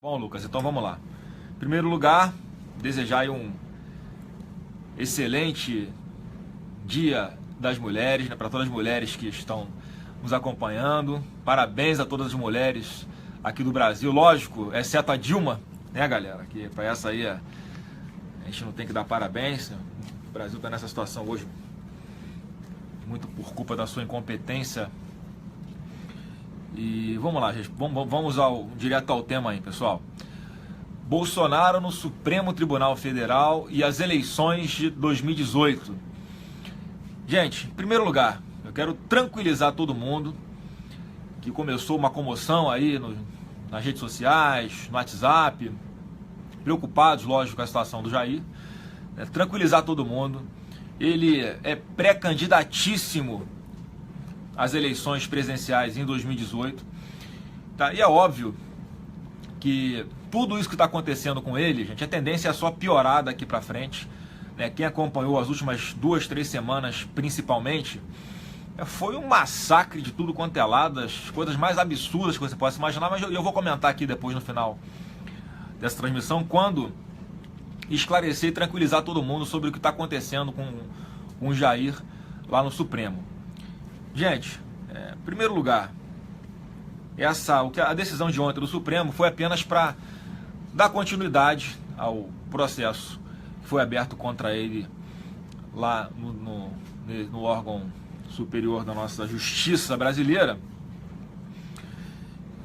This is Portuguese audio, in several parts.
Bom, Lucas, então vamos lá. Em primeiro lugar, desejar aí um excelente Dia das Mulheres, né, para todas as mulheres que estão nos acompanhando. Parabéns a todas as mulheres aqui do Brasil, lógico, exceto a Dilma, né, galera? Que para essa aí a gente não tem que dar parabéns. O Brasil está nessa situação hoje muito por culpa da sua incompetência. E vamos lá, gente, vamos direto ao tema aí, pessoal. Bolsonaro no Supremo Tribunal Federal e as eleições de 2018. Gente, em primeiro lugar, eu quero tranquilizar todo mundo que começou uma comoção aí nas redes sociais, no WhatsApp, preocupados, lógico, com a situação do Jair. Tranquilizar todo mundo. Ele é pré-candidatíssimo às eleições presidenciais em 2018. Tá? E é óbvio que tudo isso que está acontecendo com ele, gente, a tendência é só piorar daqui para frente. Né? Quem acompanhou as últimas 2-3 semanas, principalmente, foi um massacre de tudo quanto é lado, as coisas mais absurdas que você possa imaginar, mas eu vou comentar aqui depois no final dessa transmissão, quando esclarecer e tranquilizar todo mundo sobre o que está acontecendo com o Jair lá no Supremo. Gente, em primeiro lugar, a decisão de ontem do Supremo foi apenas para dar continuidade ao processo que foi aberto contra ele lá no órgão superior da nossa justiça brasileira.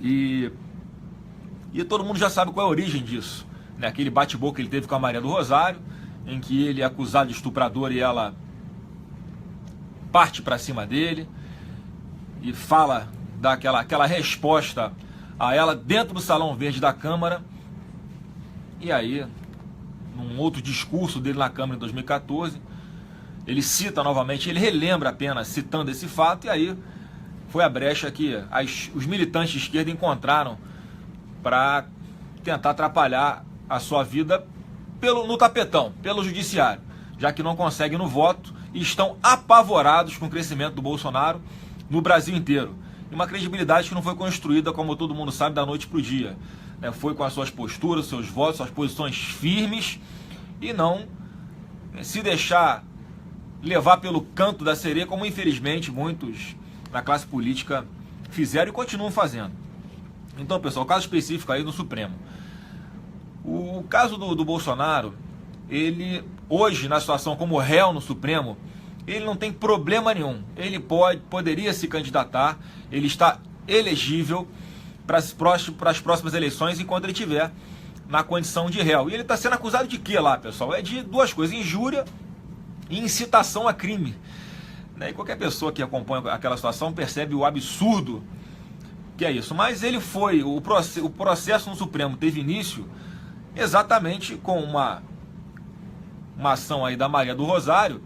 E todo mundo já sabe qual é a origem disso, né? Aquele bate-boca que ele teve com a Maria do Rosário, em que ele é acusado de estuprador e ela parte para cima dele e dá aquela resposta a ela dentro do Salão Verde da Câmara. E aí, num outro discurso dele na Câmara em 2014, ele cita novamente, ele relembra apenas citando esse fato, e aí foi a brecha que os militantes de esquerda encontraram para tentar atrapalhar a sua vida no tapetão, pelo judiciário, já que não conseguem no voto e estão apavorados com o crescimento do Bolsonaro no Brasil inteiro. E uma credibilidade que não foi construída, como todo mundo sabe, da noite para o dia. Foi com as suas posturas, seus votos, suas posições firmes, e não se deixar levar pelo canto da sereia, como infelizmente muitos na classe política fizeram e continuam fazendo. Então, pessoal, o caso específico aí no Supremo. O caso do Bolsonaro, ele hoje, na situação como réu no Supremo, ele não tem problema nenhum. Ele poderia se candidatar, ele está elegível para as próximas eleições enquanto ele estiver na condição de réu. E ele está sendo acusado de quê lá, pessoal? É de duas coisas: injúria e incitação a crime. E qualquer pessoa que acompanha aquela situação percebe o absurdo que é isso. Mas o processo no Supremo teve início exatamente com uma ação aí da Maria do Rosário,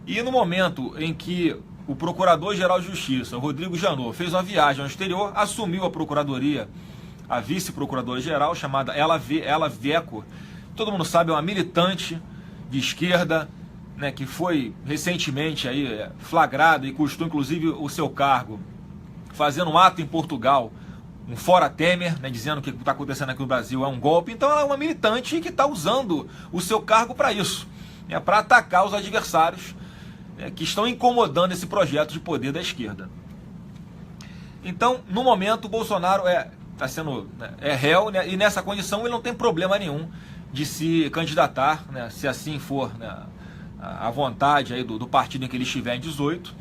e no momento em que o Procurador-Geral de Justiça, o Rodrigo Janot, fez uma viagem ao exterior, assumiu a procuradoria, a vice-procuradora-geral, chamada Ela Vieco. Todo mundo sabe, é uma militante de esquerda, né, que foi recentemente aí flagrada e custou inclusive o seu cargo, fazendo um ato em Portugal, um fora Temer, né, dizendo que o que está acontecendo aqui no Brasil é um golpe. Então ela é uma militante que está usando o seu cargo para isso, para atacar os adversários que estão incomodando esse projeto de poder da esquerda. Então, no momento, o Bolsonaro é réu, né, e nessa condição ele não tem problema nenhum de se candidatar, né, se assim for, né, a vontade aí do partido em que ele estiver em 18,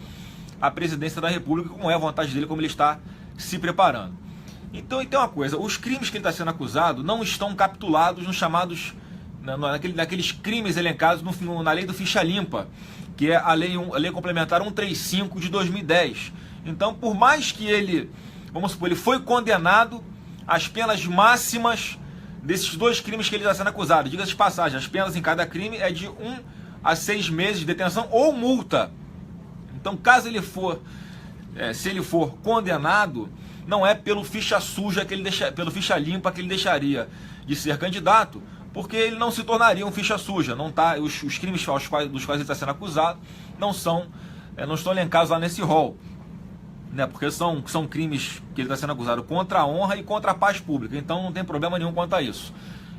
a presidência da República, como é a vontade dele, como ele está se preparando. Então, e tem uma coisa: os crimes que ele está sendo acusado não estão capitulados nos chamados, naqueles crimes elencados na lei do ficha limpa, que é a lei complementar 135 de 2010. Então, por mais que ele, vamos supor, ele foi condenado às penas máximas desses dois crimes que ele está sendo acusado, diga-se de passagem, as penas em cada crime é de 1 a 6 meses de detenção ou multa. Então, caso ele se ele for condenado, não é pelo ficha suja pelo ficha limpa que ele deixaria de ser candidato, porque ele não se tornaria um ficha suja. Não tá, os crimes dos quais ele está sendo acusado não estão elencados lá nesse rol. né? Porque são crimes que ele está sendo acusado contra a honra e contra a paz pública, então não tem problema nenhum quanto a isso.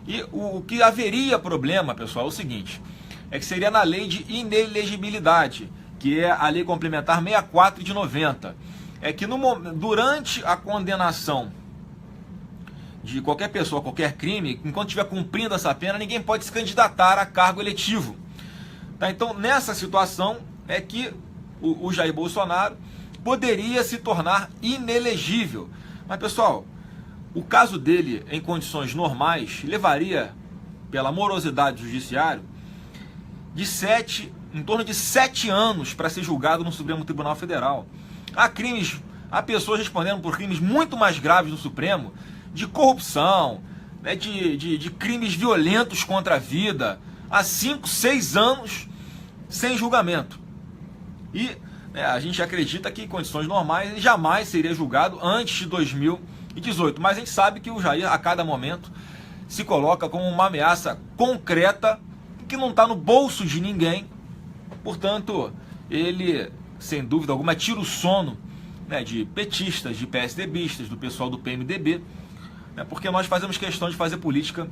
E o que haveria problema, pessoal, é o seguinte, é que seria na lei de inelegibilidade, que é a lei complementar 64 de 90. É que durante a condenação de qualquer pessoa, qualquer crime, enquanto estiver cumprindo essa pena, ninguém pode se candidatar a cargo eletivo. Tá? Então, nessa situação é que o Jair Bolsonaro poderia se tornar inelegível. Mas, pessoal, o caso dele, em condições normais, levaria, pela morosidade do judiciário, em torno de 7 anos para ser julgado no Supremo Tribunal Federal. Há pessoas respondendo por crimes muito mais graves no Supremo, de corrupção, né, de crimes violentos contra a vida, há 5, 6 anos sem julgamento. E a gente acredita que em condições normais ele jamais seria julgado antes de 2018. Mas a gente sabe que o Jair, a cada momento, se coloca como uma ameaça concreta que não está no bolso de ninguém. Portanto, ele, sem dúvida alguma, tira o sono, né, de petistas, de PSDBistas, do pessoal do PMDB, né, porque nós fazemos questão de fazer política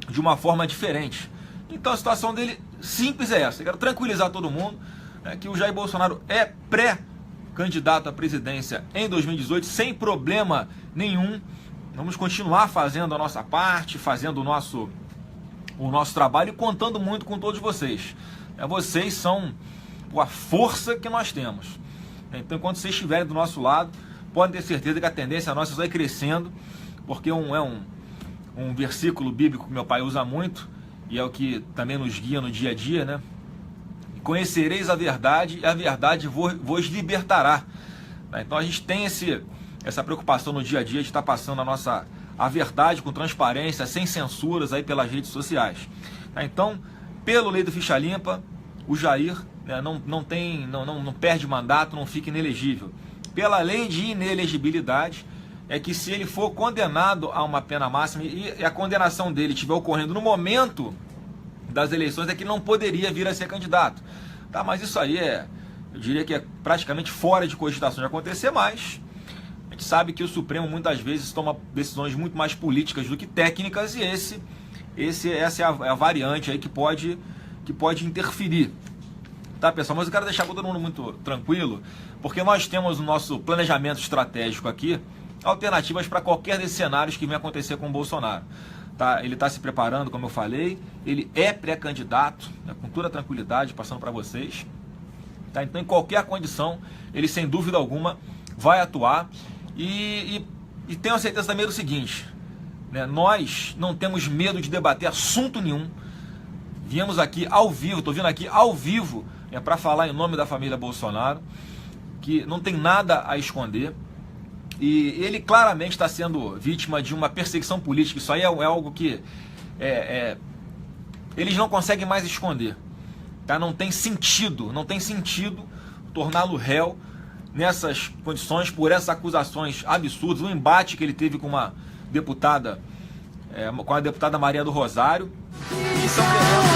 de uma forma diferente. Então a situação dele simples é essa. Eu quero tranquilizar todo mundo, né, que o Jair Bolsonaro é pré-candidato à presidência em 2018, sem problema nenhum. Vamos continuar fazendo a nossa parte, fazendo o nosso trabalho e contando muito com todos vocês. Vocês são a força que nós temos. Então, enquanto vocês estiverem do nosso lado, podem ter certeza que a tendência nossa vai crescendo, porque é um versículo bíblico que meu pai usa muito, e é o que também nos guia no dia a dia, né? Conhecereis a verdade, e a verdade vos libertará. Então, a gente tem essa preocupação no dia a dia de estar passando a verdade com transparência, sem censuras aí pelas redes sociais. Então, pelo lei do ficha limpa, o Jair, né, não perde mandato, não fica inelegível. Pela lei de inelegibilidade, é que se ele for condenado a uma pena máxima e a condenação dele estiver ocorrendo no momento das eleições, é que não poderia vir a ser candidato. Tá, mas isso aí eu diria que é praticamente fora de cogitação de acontecer, mas a gente sabe que o Supremo muitas vezes toma decisões muito mais políticas do que técnicas, e essa é a variante aí que pode interferir. Tá, pessoal? Mas eu quero deixar todo mundo muito tranquilo, porque nós temos no nosso planejamento estratégico aqui alternativas para qualquer desses cenários que venha acontecer com o Bolsonaro. Tá? Ele está se preparando, como eu falei, ele é pré-candidato, né, com toda a tranquilidade, passando para vocês. Tá? Então, em qualquer condição, ele sem dúvida alguma vai atuar. E tenho a certeza também do seguinte, né, nós não temos medo de debater assunto nenhum. Viemos aqui ao vivo, estou vindo aqui ao vivo, para falar em nome da família Bolsonaro, que não tem nada a esconder. E ele claramente está sendo vítima de uma perseguição política. Isso aí é algo que eles não conseguem mais esconder. Tá? Não tem sentido torná-lo réu nessas condições, por essas acusações absurdas. O embate que ele teve com a deputada Maria do Rosário. E estão querendo...